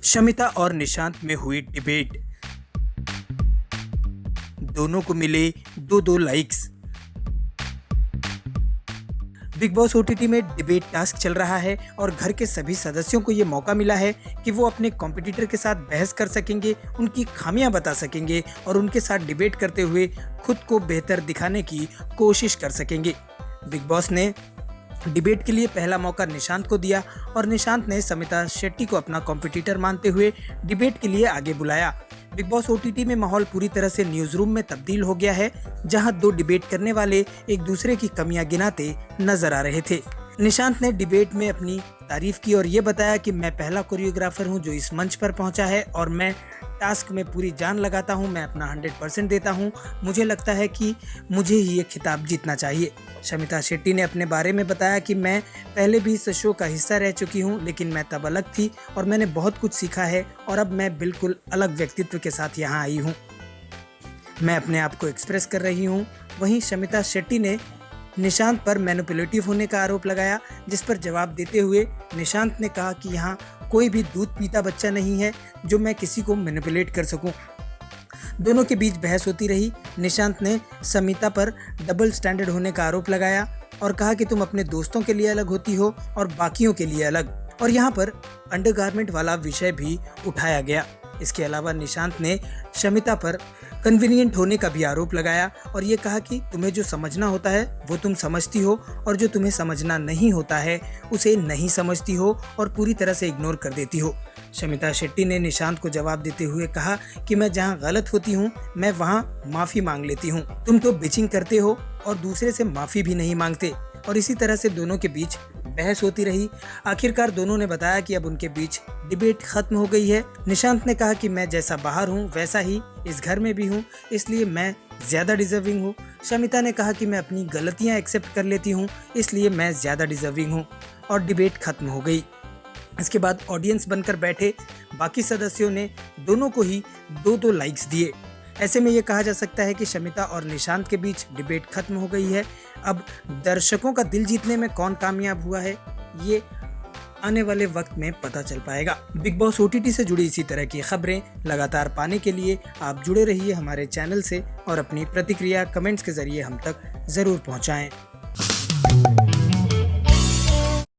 शमिता और निशांत में हुई डिबेट। दोनों को मिले दो दो लाइक्स। बिग बॉस ओटीटी में डिबेट टास्क चल रहा है और घर के सभी सदस्यों को ये मौका मिला है कि वो अपने कॉम्पिटिटर के साथ बहस कर सकेंगे, उनकी खामियां बता सकेंगे और उनके साथ डिबेट करते हुए खुद को बेहतर दिखाने की कोशिश कर सकेंगे। बिग बॉस ने डिबेट के लिए पहला मौका निशांत को दिया और निशांत ने समिता शेट्टी को अपना कॉम्पिटिटर मानते हुए डिबेट के लिए आगे बुलाया। बिग बॉस ओटीटी में माहौल पूरी तरह से न्यूज रूम में तब्दील हो गया है, जहां दो डिबेट करने वाले एक दूसरे की कमियां गिनाते नजर आ रहे थे। निशांत ने डिबेट में अपनी तारीफ की और ये बताया कि मैं पहला कोरियोग्राफर हूं जो इस मंच पर पहुंचा है और मैं टास्क में पूरी जान लगाता हूं, मैं अपना 100% देता हूं। मुझे लगता है कि मुझे ही ये खिताब जीतना चाहिए। शमिता शेट्टी ने अपने बारे में बताया कि मैं पहले भी इस शो का हिस्सा रह चुकी हूं, लेकिन मैं तब अलग थी और मैंने बहुत कुछ सीखा है और अब मैं बिल्कुल अलग व्यक्तित्व के साथ यहाँ आई हूँ। मैं अपने आप को एक्सप्रेस कर रही हूँ। वहीं शमिता शेट्टी ने निशांत पर मैनिपुलेटिव होने का आरोप लगाया, जिस पर जवाब देते हुए निशांत ने कहा कि यहाँ कोई भी दूध पीता बच्चा नहीं है जो मैं किसी को मैनिपुलेट कर सकूं। दोनों के बीच बहस होती रही। निशांत ने समिता पर डबल स्टैंडर्ड होने का आरोप लगाया और कहा कि तुम अपने दोस्तों के लिए अलग होती हो और बाकियों के लिए अलग, और यहाँ पर अंडरगारमेंट वाला विषय भी उठाया गया। इसके अलावा निशांत ने शमिता पर कन्वीनियंट होने का भी आरोप लगाया और ये कहा कि तुम्हें जो समझना होता है वो तुम समझती हो और जो तुम्हें समझना नहीं होता है उसे नहीं समझती हो और पूरी तरह से इग्नोर कर देती हो। शमिता शेट्टी ने निशांत को जवाब देते हुए कहा कि मैं जहां गलत होती हूं मैं वहां माफी मांग लेती हूं। तुम तो बिचिंग करते हो और दूसरे से माफी भी नहीं मांगते, और इसी तरह से दोनों के बीच बहस होती रही। आखिरकार दोनों ने बताया कि अब उनके बीच डिबेट खत्म हो गई है। निशांत ने कहा कि मैं जैसा बाहर हूँ वैसा ही इस घर में भी हूँ, इसलिए मैं ज्यादा डिजर्विंग हूँ। शमिता ने कहा कि मैं अपनी गलतियाँ एक्सेप्ट कर लेती हूँ, इसलिए मैं ज्यादा डिजर्विंग हूँ, और डिबेट खत्म हो गई। इसके बाद ऑडियंस बनकर बैठे बाकी सदस्यों ने दोनों को ही दो दो लाइक्स दिए। ऐसे में ये कहा जा सकता है कि शमिता और निशांत के बीच डिबेट खत्म हो गई है। अब दर्शकों का दिल जीतने में कौन कामयाब हुआ है ये आने वाले वक्त में पता चल पाएगा। बिग बॉस ओटीटी से जुड़ी इसी तरह की खबरें लगातार पाने के लिए आप जुड़े रहिए हमारे चैनल से और अपनी प्रतिक्रिया कमेंट्स के जरिए हम तक जरूर पहुंचाएं।